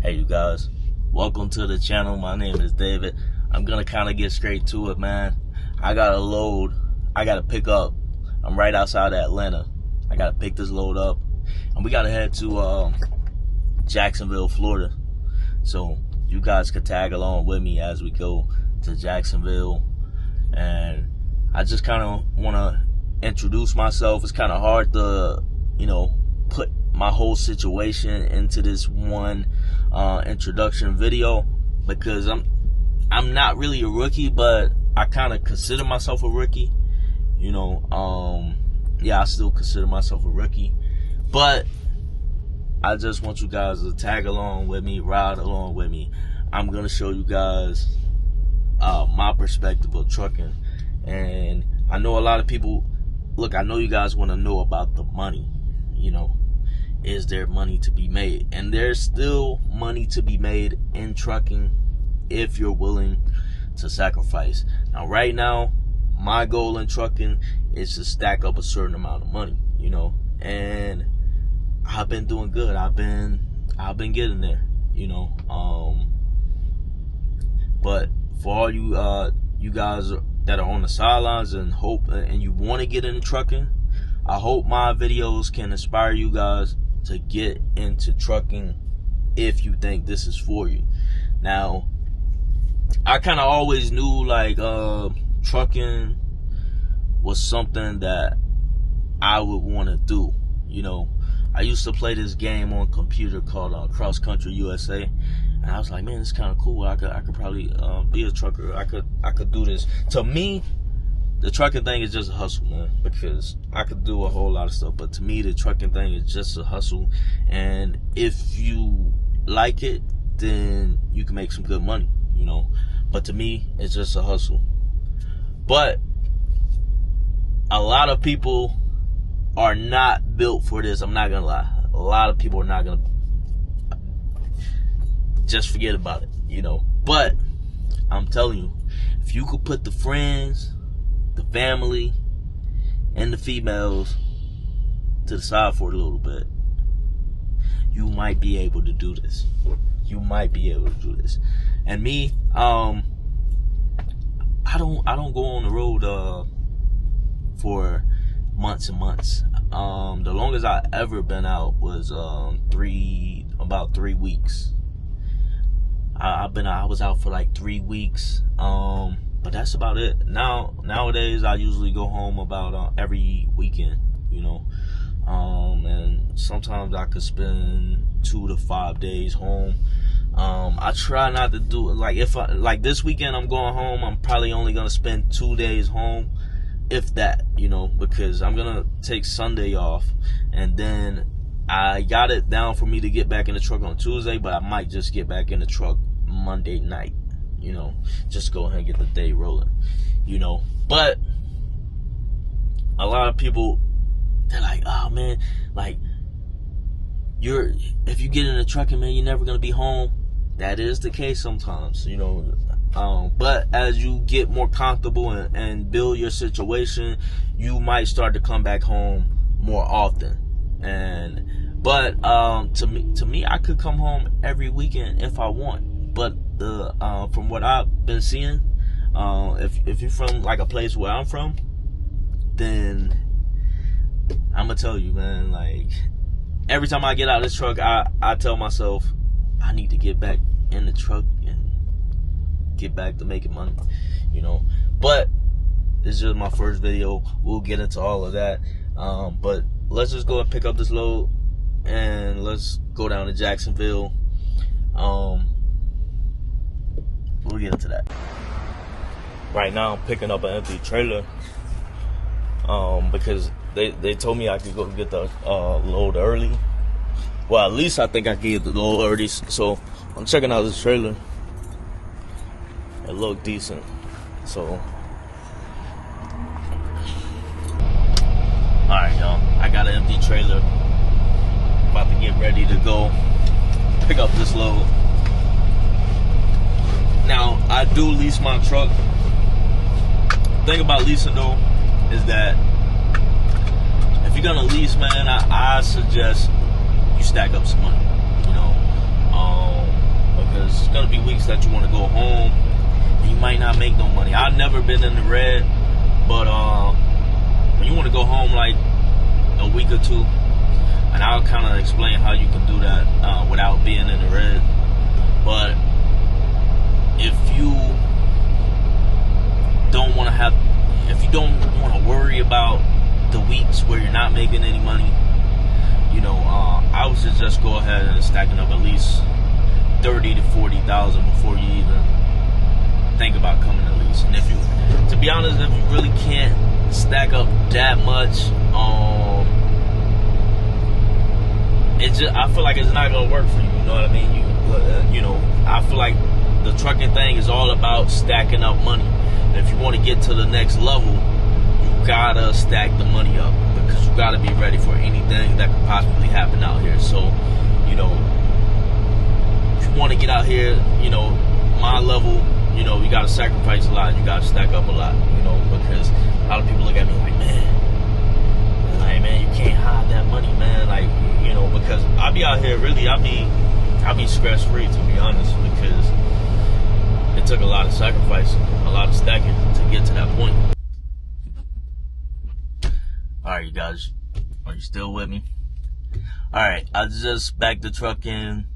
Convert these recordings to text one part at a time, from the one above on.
Hey you guys, welcome to the channel. My name is David. I'm gonna kind of get straight to it, man. I got a load I gotta pick up. I'm right outside of Atlanta. I gotta pick this load up and we gotta head to Jacksonville, Florida. So you guys could tag along with me as we go to Jacksonville. And I just kind of want to introduce myself. It's kind of hard to, put my whole situation into this one introduction video, because I'm not really a rookie, but I kind of consider myself a rookie. Yeah, I still consider myself a rookie, but I just want you guys to tag along with me, ride along with me. I'm gonna show you guys my perspective of trucking. And I know a lot of people, look, I know you guys want to know about the money. Is there money to be made? And there's still money to be made in trucking if you're willing to sacrifice. Now, right now, my goal in trucking is to stack up a certain amount of money, and I've been doing good. I've been getting there, but for all you guys that are on the sidelines and you want to get into trucking, I hope my videos can inspire you guys to get into trucking if you think this is for you. Now, I kind of always knew trucking was something that I would want to do. I used to play this game on computer called Cross Country USA, and I was like, man, this is kind of cool. I could probably be a trucker. I could do this. To me, the trucking thing is just a hustle, man, because I could do a whole lot of stuff, but to me, the trucking thing is just a hustle. And if you like it, then you can make some good money, But to me, it's just a hustle. But a lot of people are not built for this. I'm not gonna lie. A lot of people are not gonna, just forget about it, But I'm telling you, if you could put the friends, the family, and the females to the side for a little bit, you might be able to do this. You might be able to do this. And me, I don't go on the road for months and months. The longest I ever been out was about 3 weeks. I was out for like 3 weeks. But that's about it. Nowadays, I usually go home about every weekend, and sometimes I could spend 2 to 5 days home. I try not to do it. If this weekend I'm going home, I'm probably only gonna spend 2 days home, if that, because I'm gonna take Sunday off, and then I got it down for me to get back in the truck on Tuesday, but I might just get back in the truck Monday night. Just go ahead and get the day rolling, But a lot of people, they're like, oh man, if you get in the trucking, man, you're never gonna be home. That is the case sometimes, but as you get more comfortable and build your situation, you might start to come back home more often. But to me, I could come home every weekend if I want. But from what I've been seeing, if you're from a place where I'm from, then I'm gonna tell you, man, every time I get out of this truck, I tell myself I need to get back in the truck and get back to making money, But this is just my first video. We'll get into all of that. But let's just go and pick up this load and let's go down to Jacksonville. We'll get into that. Right now, I'm picking up an empty trailer because they told me I could go get the load early. Well, at least I think I could get the load early. So I'm checking out this trailer. It looked decent. So, alright, y'all. I got an empty trailer. About to get ready to go pick up this load. Now, I do lease my truck. The thing about leasing, though, is that if you're gonna lease, man, I suggest you stack up some money. gonna be weeks that you want to go home and you might not make no money. I've never been in the red, but when you want to go home like a week or two, and I'll kind of explain how you can do that without being in the red. But if you don't want to worry about the weeks where you're not making any money, I would just go ahead and stacking up at least 30 to 40,000 before you even think about coming to lease. And to be honest, if you really can't stack up that much, I feel like it's not gonna work for you. You know what I mean? I feel like the trucking thing is all about stacking up money. And if you want to get to the next level, you gotta stack the money up, because you gotta be ready for anything that could possibly happen out here. So, if you want to get out here, my level, you gotta sacrifice a lot. You gotta stack up a lot, because a lot of people look at me like, man, you can't hide that money, man. Like, because I be out here really, I be stress free, to be honest, because it took a lot of sacrifice, a lot of stacking to get to that point. Alright, you guys, are you still with me? Alright, I just backed the truck in.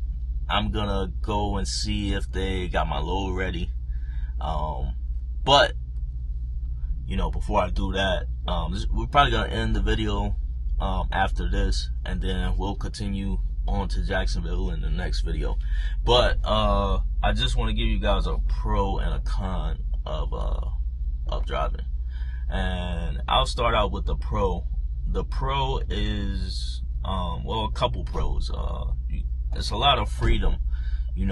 I'm gonna go and see if they got my load ready. But before I do that, we're probably gonna end the video after this, and then we'll continue on to Jacksonville in the next video. But I just want to give you guys a pro and a con of driving, and I'll start out with the pro. The pro is a couple pros. It's a lot of freedom, it's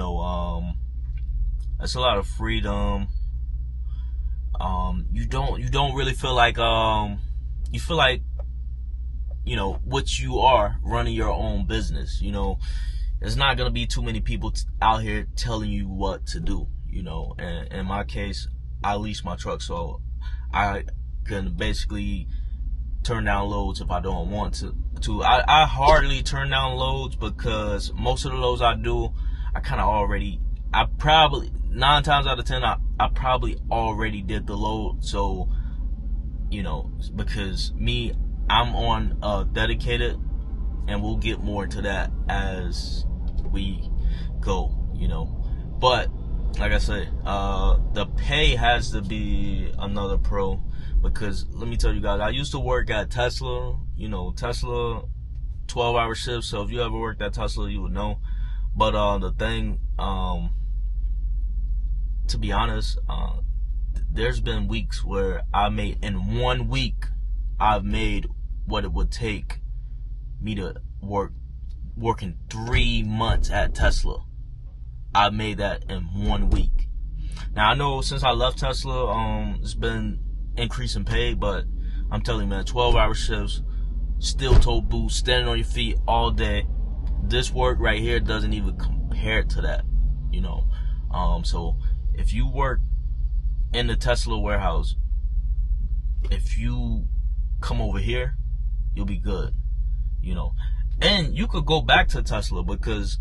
a lot of freedom. You don't really feel like you feel like what you are running your own business. There's not gonna be too many people out here telling you what to do. And in my case, I lease my truck, so I can basically turn down loads if I don't want to. I hardly turn down loads, because most of the loads I do, I probably 9 times out of 10 I probably already did the load. So because I'm on dedicated, and we'll get more into that as we go, but like I say, the pay has to be another pro, because let me tell you guys, I used to work at Tesla, Tesla 12-hour shifts. So if you ever worked at Tesla, you would know. But the thing, to be honest, there's been weeks where in 1 week, I've made what it would take me to working 3 months at Tesla. I made that in 1 week. Now I know since I left Tesla, it's been increasing pay, but I'm telling you, man, 12-hour shifts, steel toe boots, standing on your feet all day. This work right here doesn't even compare to that, So if you work in the Tesla warehouse, if you come over here, you'll be good, And you could go back to Tesla, because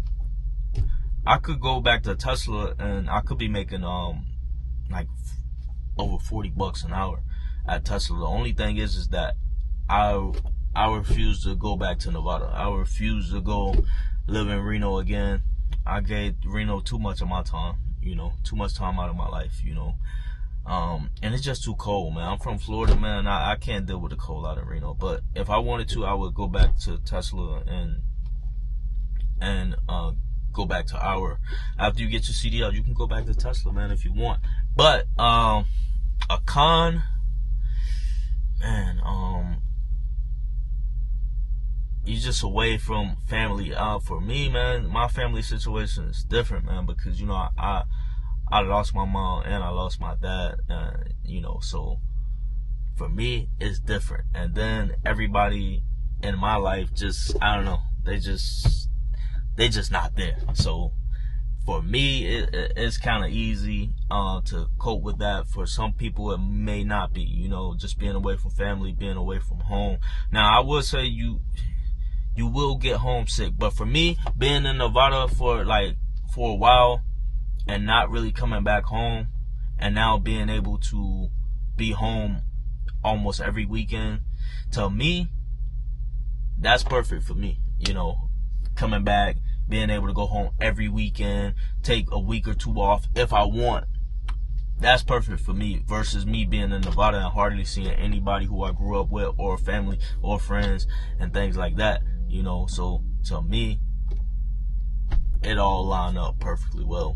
I could go back to Tesla and I could be making like over $40 an hour at Tesla. The only thing is that I refuse to go back to Nevada. I refuse to go live in Reno again. I gave Reno too much of my time, too much time out of my life, and it's just too cold, man. I'm from Florida, man. I can't deal with the cold out of Reno. But if I wanted to, I would go back to Tesla and go back to our. After you get your CDL, you can go back to Tesla, man, if you want. But a con, man, you're just away from family. For me, man, my family situation is different, man, because I lost my mom and I lost my dad, so for me, it's different. And then everybody in my life just, I don't know, they just not there. So for me, it's kind of easy to cope with that. For some people, it may not be, just being away from family, being away from home. Now, I would say you will get homesick, but for me, being in Nevada for a while, and not really coming back home, and now being able to be home almost every weekend, to me, that's perfect for me. You know, coming back, being able to go home every weekend, take a week or two off if I want. That's perfect for me, versus me being in Nevada and hardly seeing anybody who I grew up with, or family or friends and things like that. You know, so to me, it all lined up perfectly well.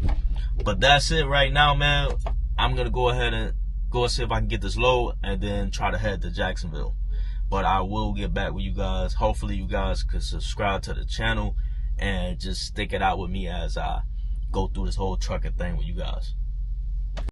But that's it right now, man. I'm gonna go ahead and go and see if I can get this load, and then try to head to Jacksonville. But I will get back with you guys. Hopefully you guys could subscribe to the channel and just stick it out with me as I go through this whole trucking thing with you guys.